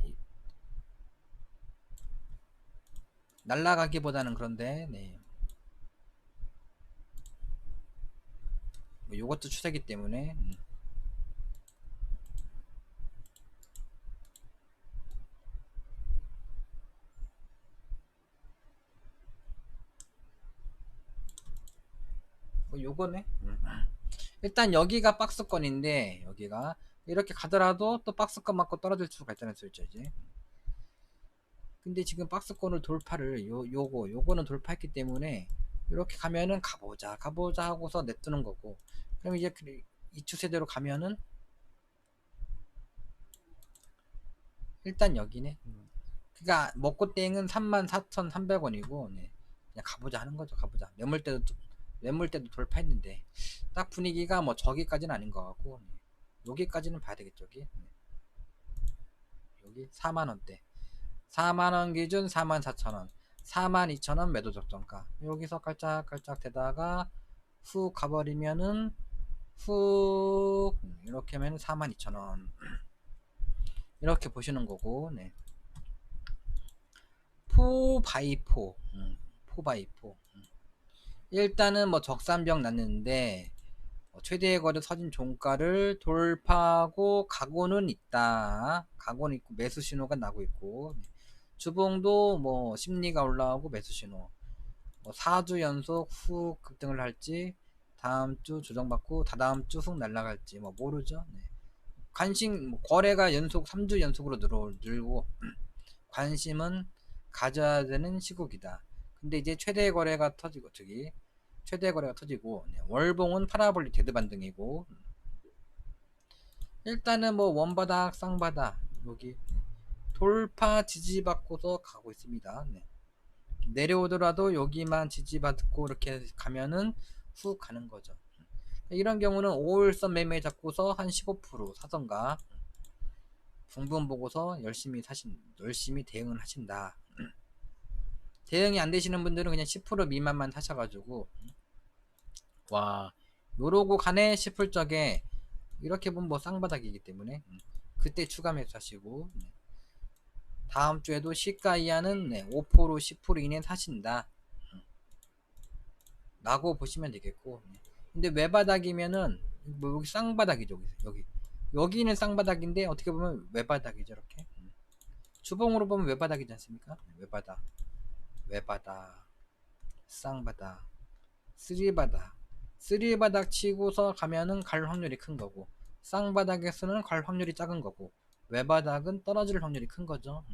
날라가기보다는 그런데 네. 뭐 요것도 추세기 때문에 뭐 요거네. 일단 여기가 박스권인데 여기가 이렇게 가더라도 또 박스권 맞고 떨어질 수가 있다는 소리죠 이제. 근데 지금 박스권을 돌파를 요거는 돌파했기 때문에 이렇게 가면은 가보자 하고서 내뜨는 거고, 그럼 이제 이 추세대로 가면은 일단 여기네. 그니까 먹고 땡은 34,300원이고 네. 그냥 가보자 하는 거죠. 가보자. 매물대도 돌파했는데 딱 분위기가 뭐 저기까지는 아닌 것 같고 네. 여기까지는 봐야 되겠죠. 여기 4만원대 4만원 기준 44,000원 42,000원 매도 적정가, 여기서 깔짝깔짝 되다가 훅 가버리면은 훅 이렇게 하면 42,000원 이렇게 보시는 거고, 네. 포바이포 포바이포 일단은 뭐 적산병 났는데 최대의 거래 서진 종가를 돌파하고 가고는 있다. 가고는 있고 매수 신호가 나고 있고, 주봉도 뭐 심리가 올라오고 매수 신호. 뭐 4주 연속 훅 급등을 할지 다음 주 조정받고 다다음 주 훅 날아갈지 뭐 모르죠. 네. 관심 뭐 거래가 연속 3주 연속으로 늘고 관심은 가져야 되는 시국이다. 근데 이제 최대 거래가 터지고 네, 월봉은 파라볼릭 데드 반등이고, 일단은 뭐 원바닥 쌍바닥 여기 돌파 지지받고서 가고 있습니다. 네. 내려오더라도 여기만 지지받고 이렇게 가면은 훅 가는 거죠. 이런 경우는 5일선 매매 잡고서 한 15% 사던가 분분 보고서 열심히 대응을 하신다. 대응이 안 되시는 분들은 그냥 10% 미만만 사셔가지고 와 요러고 가네 싶을 적에 이렇게 보면 뭐 쌍바닥이기 때문에 그때 추가 매수하시고, 다음 주에도 시가 이하는 5% 10% 이내 사신다 라고 보시면 되겠고, 근데 외바닥이면은 뭐 여기 쌍바닥이죠. 여기는 쌍바닥인데 어떻게 보면 외바닥이죠. 이렇게 주봉으로 보면 외바닥이지 않습니까? 외바닥 쌍바닥 쓰리바닥 치고서 가면은 갈 확률이 큰 거고, 쌍바닥에서는 갈 확률이 작은 거고, 외바닥은 떨어질 확률이 큰 거죠.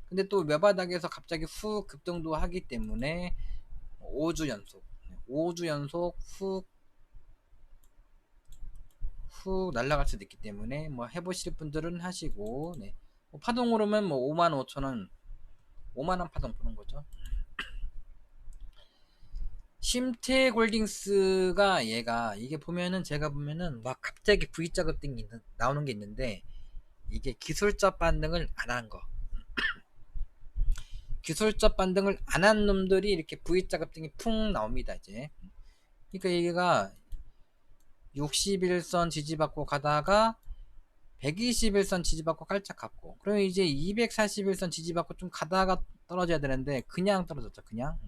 근데 또 외바닥에서 갑자기 훅 급등도 하기 때문에 5주 연속 훅 날아갈 수도 있기 때문에 뭐 해보실 분들은 하시고, 네. 뭐 파동으로면 뭐 55,000원 5만원 파동 보는 거죠. 심태골딩스가 얘가 이게 보면은 제가 보면은 막 갑자기 V자 급등이 나오는 게 있는데, 이게 기술적 반등을 안 한 거. 기술적 반등을 안 한 놈들이 이렇게 V자 급등이 풍 나옵니다 이제. 그러니까 얘가 61선 지지받고 가다가 121선 지지받고 깔짝 갔고, 그러면 이제 241선 지지받고 좀 가다가 떨어져야 되는데 그냥 떨어졌죠. 그냥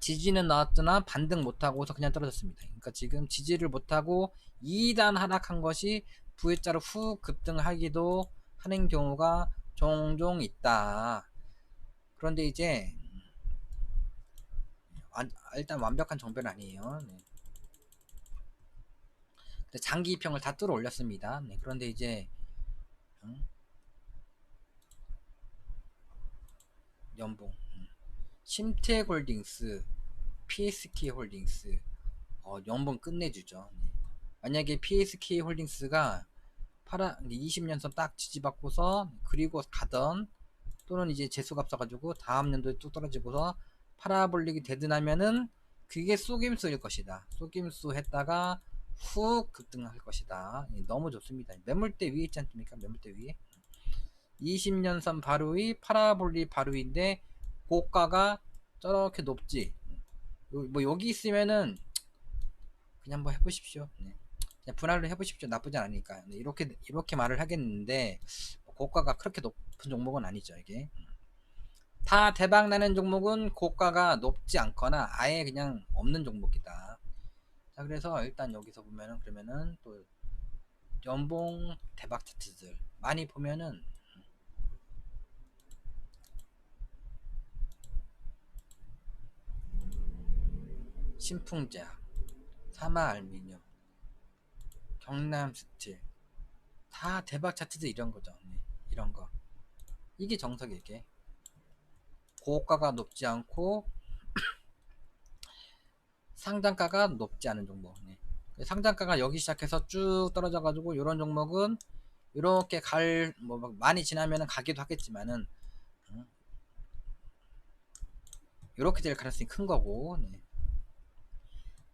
지지는 나왔으나 반등 못하고서 그냥 떨어졌습니다. 그러니까 지금 지지를 못하고 2단 하락한 것이 V자로 훅 급등하기도 하는 경우가 종종 있다. 그런데 이제 일단 완벽한 정배는 아니에요. 네. 장기 평을 다 뚫어 올렸습니다. 네. 그런데 이제 연봉 심태골딩스 PSK홀딩스 연봉 끝내주죠. 네. 만약에 PSK홀딩스가 20년선 딱 지지받고서 그리고 가던 또는 이제 재수값 써가지고 다음 연도에 또 떨어지고서 파라볼릭이 되드나면은 그게 쏘김수일 것이다. 쏘김수 했다가 훅 급등할 것이다. 너무 좋습니다. 매물대 위에 있지 않습니까? 매물대 위에 20년선 바로 위 파라볼릭 바로 위인데 고가가 저렇게 높지. 뭐 여기 있으면은 그냥 한번 해보십시오. 네. 그냥 분할로 해보십시오. 나쁘지 않으니까. 네, 이렇게 말을 하겠는데 고가가 그렇게 높은 종목은 아니죠. 이게 다 대박 나는 종목은 고가가 높지 않거나 아예 그냥 없는 종목이다. 자, 그래서 일단 여기서 보면은 그러면은 또 연봉 대박 차트들 많이 보면은 신풍제약, 사마알미늄, 경남스틸 다 대박 차트들 이런 거죠. 네, 이런 거 이게 정석이게 고가가 높지 않고 상장가가 높지 않은 종목. 네. 상장가가 여기 시작해서 쭉 떨어져 가지고 이런 종목은 이렇게 뭐 많이 지나면은 가기도 하겠지만은 이렇게 될 가능성이 큰 거고. 네.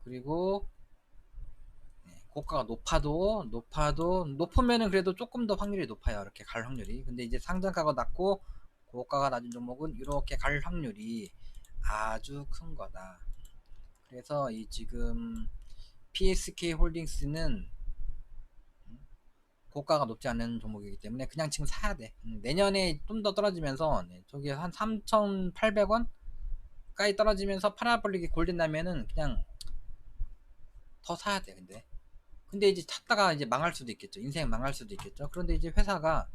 그리고 고가가 높으면은 그래도 조금 더 확률이 높아요. 이렇게 갈 확률이. 근데 이제 상장가가 낮고 고가가 낮은 종목은 이렇게 갈 확률이 아주 큰 거다. 그래서 이 지금 PSK 홀딩스는 고가가 높지 않은 종목이기 때문에 그냥 지금 사야 돼. 내년에 좀 더 떨어지면서 저기 한 3,800원까지 떨어지면서 파라볼릭이 골든 나면은 그냥 더 사야 돼. 근데 이제 찾다가 이제 망할 수도 있겠죠. 인생 망할 수도 있겠죠. 그런데 이제 회사가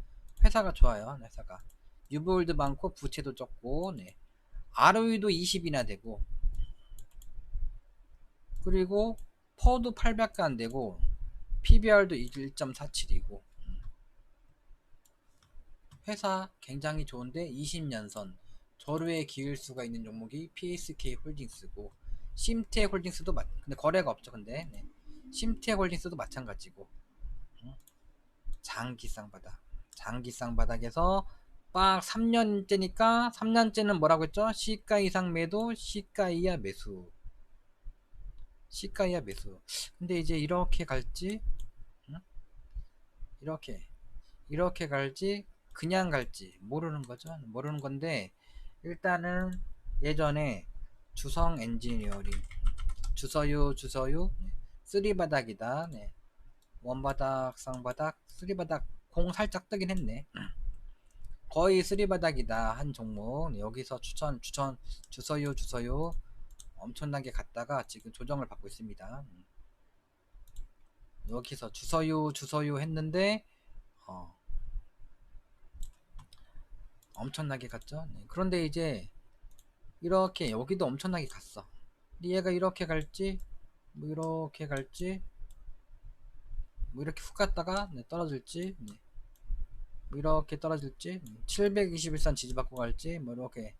좋아요. 회사가 뉴볼드 많고 부채도 적고 ROE도 20이나 되고 그리고 퍼도 800가 안 되고 PBR도 1.47이고 회사 굉장히 좋은데 20년선 저류에 기울 수가 있는 종목이 PSK 홀딩스고 심텍 홀딩스도 근데 거래가 없죠. 근데 심텍 홀딩스도 마찬가지고 장기쌍 바닥에서 빡 3년째니까 3년째는 뭐라고 했죠? 시가 이상 매도 시가 이하 매수 시가 이하 매수. 근데 이제 이렇게 갈지 응? 이렇게 갈지 그냥 갈지 모르는 거죠. 모르는 건데 일단은 예전에 주성 엔지니어링 주서유 쓰리바닥이다. 원바닥 쌍바닥 쓰리바닥 공 살짝 뜨긴 했네. 거의 쓰리바닥이다 한 종목. 여기서 주서유 엄청나게 갔다가 지금 조정을 받고 있습니다. 여기서 주서유 했는데 어, 엄청나게 갔죠. 그런데 이제 이렇게 여기도 엄청나게 갔어. 근데 얘가 이렇게 갈지 뭐 이렇게 갈지 뭐 이렇게 훅 갔다가 떨어질지 뭐 이렇게 떨어질지 721선 지지받고 갈지 뭐 이렇게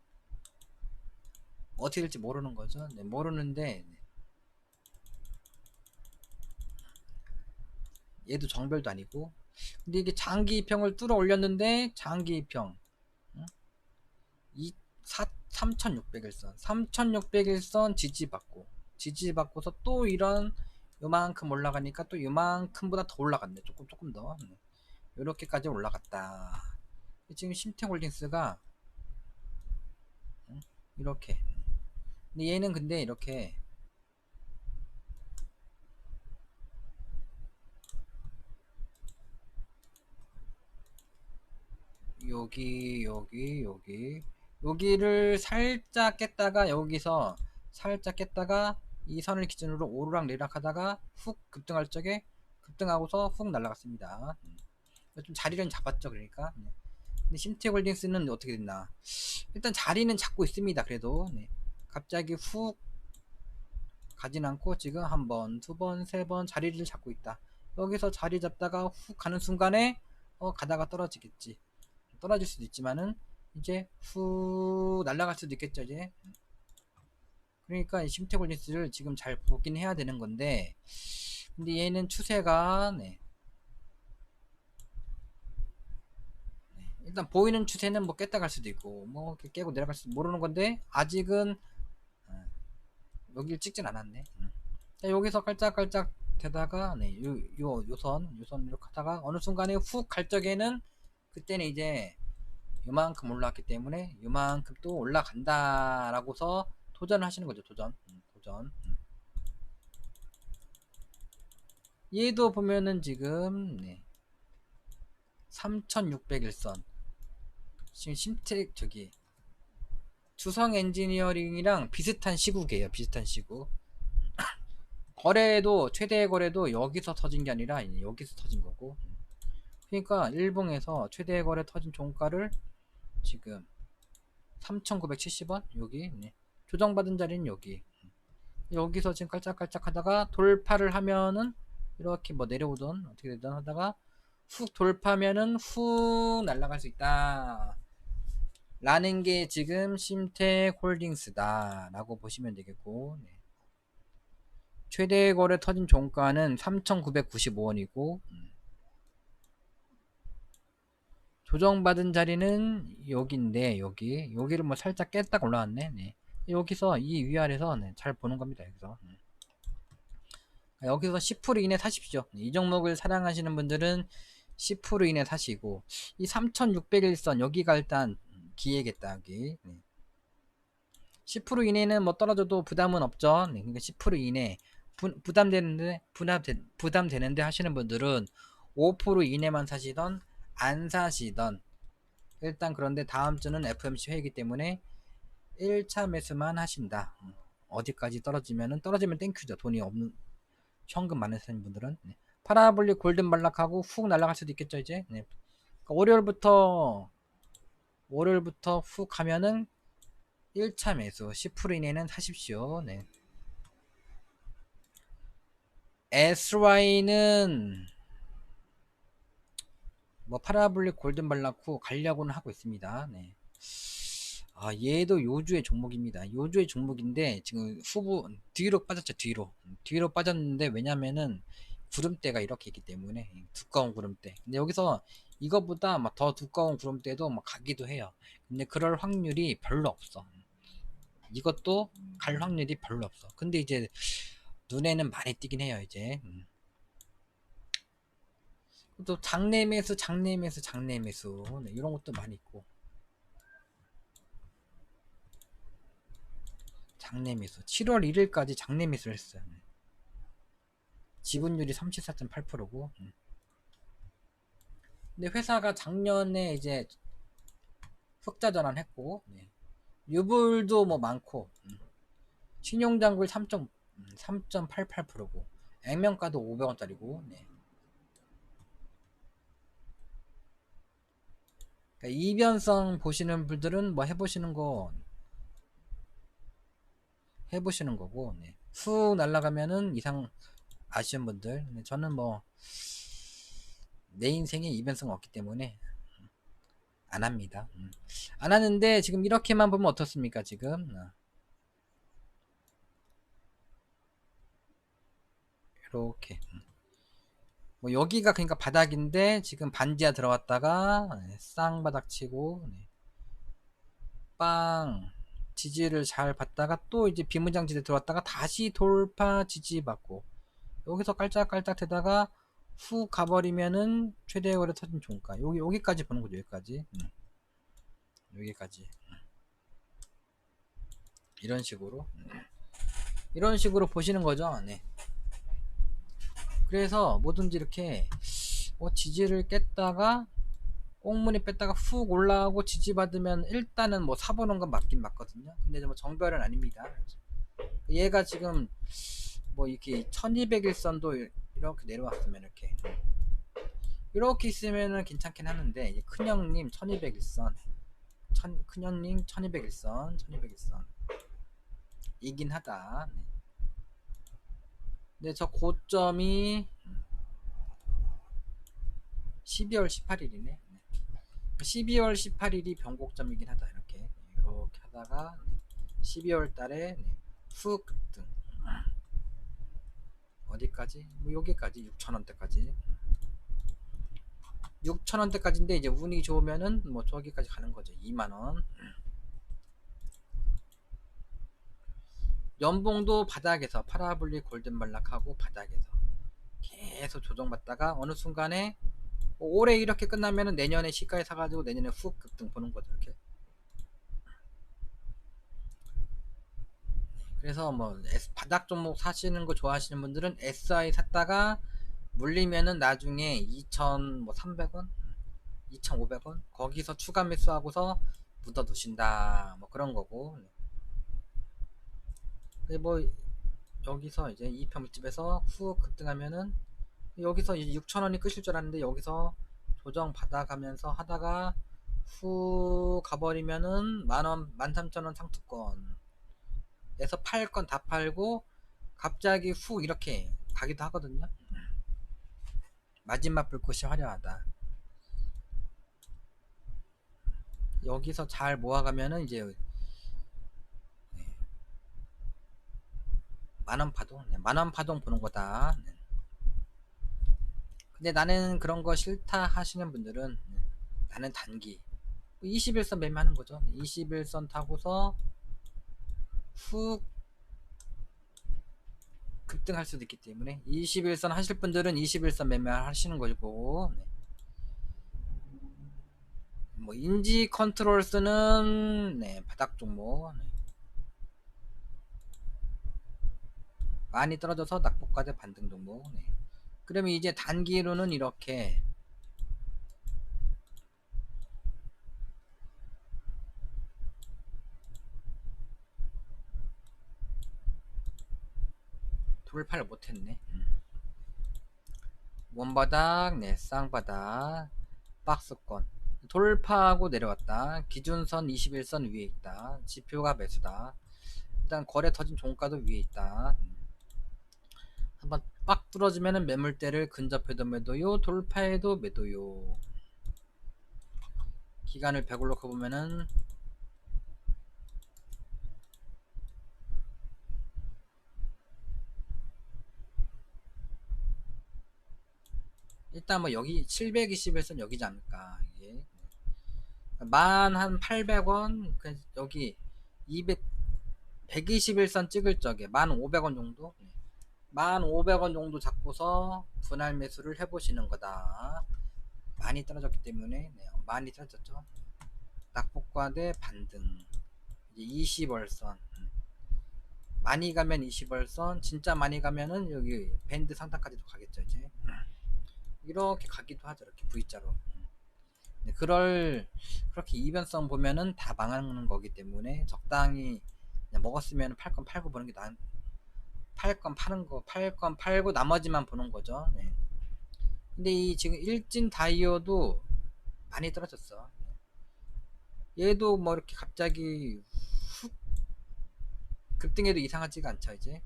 어떻게 될지 모르는 거죠. 모르는데 얘도 정별도 아니고 근데 이게 장기 이평을 뚫어 올렸는데 장기 이평 응? 3600일선 3600일선 지지받고서 또 이런 요만큼 올라가니까 또 요만큼보다 더 올라갔네. 조금 더 이렇게까지 올라갔다. 지금 심택홀딩스가 이렇게 근데 얘는 근데 이렇게 여기를 살짝 깼다가 여기서 살짝 깼다가 이 선을 기준으로 오르락 내리락 하다가 훅 급등할 적에 급등하고서 훅 날아갔습니다. 좀 자리를 잡았죠. 그러니까 근데 심택홀딩스는 어떻게 됐나 일단 자리는 잡고 있습니다. 그래도 갑자기 훅 가진 않고 지금 한 번, 두 번, 세 번 자리를 잡고 있다. 여기서 자리 잡다가 훅 가는 순간에 가다가 떨어지겠지. 떨어질 수도 있지만은 이제 후 날아갈 수도 있겠죠. 이제 그러니까 심테골리스를 지금 잘 보긴 해야 되는 건데 근데 얘는 추세가 일단 보이는 추세는 뭐 깼다 갈 수도 있고 뭐 깨고 내려갈 수도 모르는 건데 아직은 여기를 찍진 않았네. 자, 여기서 깔짝깔짝 되다가 네, 요선 이렇게 하다가 어느 순간에 훅 갈 적에는 그때는 이제 요만큼 올라왔기 때문에 요만큼 또 올라간다라고서 도전을 하시는 거죠. 도전. 얘도 보면은 지금 네, 3601선 지금 심택 저기 주성 엔지니어링이랑 비슷한 시국이에요. 비슷한 시국. 거래도 최대 거래도 여기서 터진 게 아니라 여기서 터진 거고. 그러니까 일봉에서 최대 거래 터진 종가를 지금 3,970원 여기 네. 조정받은 자리는 여기서 지금 깔짝깔짝 하다가 돌파를 하면은 이렇게 뭐 내려오던 어떻게 되든 하다가 훅 돌파면은 훅 날아갈 수 있다 라는 게 지금 심택홀딩스다 라고 보시면 되겠고 네. 최대 거래 터진 종가는 3,995원이고 조정받은 자리는 여기인데 여기를 뭐 살짝 깼다가 올라왔네. 네. 여기서 이 위아래서 네, 잘 보는 겁니다. 여기서 10% 이내 사십시오. 이 종목을 사랑하시는 분들은 10% 이내 사시고 이 3601선 여기가 일단 기회겠다. 여기 10% 이내는 뭐 떨어져도 부담은 없죠. 네. 그러니까 10% 이내 부담되는데 하시는 분들은 5% 이내만 사시던 안 사시던 일단 그런데 다음 주는 FMC 회의이기 때문에 1차 매수만 하신다. 어디까지 떨어지면 땡큐죠. 돈이 없는 현금 많으신 분들은 네. 파라볼릭 골든 발락하고 훅 날아갈 수도 있겠죠 이제. 네. 그러니까 월요일부터 훅 하면은 1차 매수 10% 이내는 사십시오. 네. SY는 뭐 파라볼릭 골든 발락 후 가려고는 하고 있습니다. 네. 아, 얘도 요주의 종목입니다. 요주의 종목인데 지금 후보 뒤로 빠졌죠. 뒤로 빠졌는데 왜냐면은 구름대가 이렇게 있기 때문에 두꺼운 구름대. 근데 여기서 이거보다 막 더 두꺼운 구름대도 막 가기도 해요. 근데 그럴 확률이 별로 없어. 이것도 갈 확률이 별로 없어. 근데 이제 눈에는 많이 띄긴 해요. 이제 또 장내매수 네, 이런 것도 많이 있고. 장내매수 7월 1일까지 장내매수를 했어요. 지분율이 34.8%고. 근데 회사가 작년에 이제 흑자 전환했고, 네. 유불도 뭐 많고, 신용장굴 3.88%고, 액면가도 500원짜리고, 네. 그러니까 이변성 보시는 분들은 뭐 해보시는 거고, 네. 훅 날아가면은 이상 아시는 분들, 네. 저는 뭐 내 인생에 이변성 없기 때문에 안 합니다. 안 하는데 지금 이렇게만 보면 어떻습니까? 지금 이렇게 뭐 여기가 그러니까 바닥인데 지금 반지하 들어갔다가 쌍바닥 치고 빵 지지를 잘 받다가 또 이제 비무장지대 들어왔다가 다시 돌파 지지 받고 여기서 깔짝깔짝 되다가 후 가버리면은 최대 거래 터진 종가 여기까지 보는 거죠. 여기까지 이런 식으로 보시는 거죠. 네. 그래서 뭐든지 이렇게 지지를 깼다가 꽁무니 뺐다가 훅 올라가고 지지받으면 일단은 뭐 사보는 건 맞긴 맞거든요. 근데 뭐 정별은 아닙니다. 얘가 지금 뭐 이렇게 1200일선도 이렇게 내려왔으면 이렇게 있으면은 괜찮긴 하는데 큰형님 1200일선 큰형님 1200일선 이긴 하다. 네. 근데 저 고점이 12월 18일이네. 12월 18일이 변곡점이긴 하다. 이렇게 하다가 12월 달에 훅 급등 어디까지? 뭐 여기까지 6,000원대까지 6,000원대까지인데 이제 운이 좋으면은 뭐 저기까지 가는 거죠. 2만원. 연봉도 바닥에서 파라블릭 골든발락하고 바닥에서 계속 조정받다가 어느 순간에 올해 이렇게 끝나면은 내년에 시가에 사가지고 내년에 훅 급등 보는 거죠. 이렇게. 그래서 뭐 바닥 종목 사시는 거 좋아하시는 분들은 SI 샀다가 물리면은 나중에 2,300원, 2,500원 거기서 추가 매수하고서 묻어 두신다. 뭐 그런 거고. 뭐 여기서 이제 2평집에서 훅 급등하면은 여기서 이제 6,000원이 끝일 줄 알았는데 여기서 조정 받아가면서 하다가 후 가버리면은 만원, 13,000원 상투권에서 팔 건 다 팔고 갑자기 후 이렇게 가기도 하거든요. 마지막 불꽃이 화려하다. 여기서 잘 모아가면은 이제 만원 파동, 만원 파동 보는 거다. 근데 나는 그런 거 싫다 하시는 분들은 나는 단기 21선 매매하는 거죠. 21선 타고서 훅 급등할 수도 있기 때문에 21선 하실 분들은 21선 매매하시는 거고, 뭐 인지 컨트롤 쓰는 바닥 종목 많이 떨어져서 낙폭과대 반등 종목. 그러면 이제 단기로는 이렇게 돌파를 못했네. 원바닥, 쌍바닥, 박스권 돌파하고 내려왔다. 기준선 21선 위에 있다. 지표가 매수다. 일단 거래 터진 종가도 위에 있다. 한번 빡 뚫어지면은 매물대를 근접해도 매도요, 돌파해도 매도요. 기간을 100으로 커보면은 일단 뭐 여기 721선 여기지 않을까. 이게 만 한 800원 여기 200 121선 찍을 적에 1,500원 정도, 1,500원 정도 잡고서 분할 매수를 해보시는 거다. 많이 떨어졌기 때문에 많이 떨어졌죠. 낙폭과대 반등. 이제 20월선 많이 가면 20월선, 진짜 많이 가면은 여기 밴드 상단까지도 가겠죠. 이제 이렇게 가기도 하죠. 이렇게 V자로. 그렇게 이변성 보면은 다 망하는 거기 때문에 적당히 그냥 먹었으면 팔 건 팔고 보는 게 팔 건 파는 거, 팔 건 팔고 나머지만 보는 거죠. 근데 이 지금 일진 다이어도 많이 떨어졌어. 얘도 뭐 이렇게 갑자기 훅 급등해도 이상하지가 않죠. 이제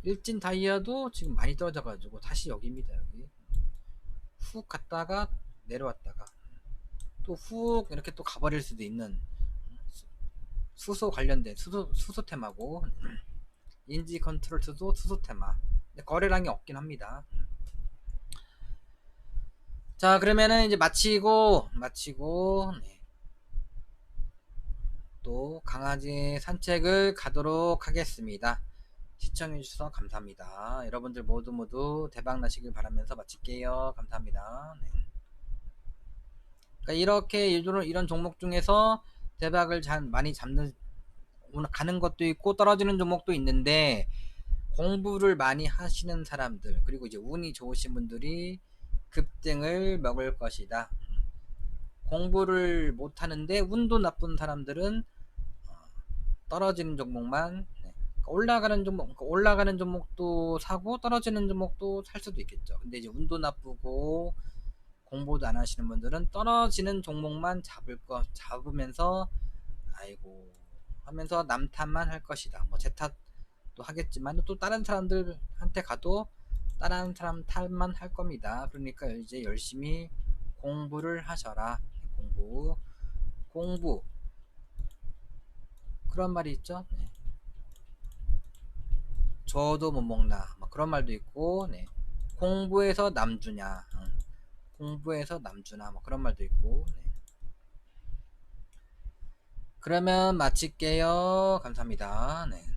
일진 다이아도 지금 많이 떨어져가지고 다시 여기입니다. 여기 훅 갔다가 내려왔다가 또 훅 이렇게 또 가버릴 수도 있는 수소 관련된 수소 테마고, 인지 컨트롤도 수소 테마. 근데 거래량이 없긴 합니다. 자, 그러면은 이제 마치고 또 강아지 산책을 가도록 하겠습니다. 시청해주셔서 감사합니다. 여러분들 모두 대박 나시길 바라면서 마칠게요. 감사합니다. 그러니까 이렇게 이런 종목 중에서 대박을 많이 잡는 가는 것도 있고 떨어지는 종목도 있는데, 공부를 많이 하시는 사람들 그리고 이제 운이 좋으신 분들이 급등을 먹을 것이다. 공부를 못하는데 운도 나쁜 사람들은 떨어지는 종목만, 올라가는 종목도 사고 떨어지는 종목도 살 수도 있겠죠. 근데 이제 운도 나쁘고 공부도 안 하시는 분들은 떨어지는 종목만 잡으면서 아이고 하면서 남탓만 할 것이다. 뭐 제 탓도 하겠지만 또 다른 사람들한테 가도 다른 사람 탓만 할 겁니다. 그러니까 이제 열심히 공부를 하셔라. 공부 그런 말이 있죠. 저도 못 먹나 막 그런 말도 있고, 공부해서 남주냐, 공부해서 남주나 뭐 그런 말도 있고. 네. 그러면 마칠게요. 감사합니다. 네.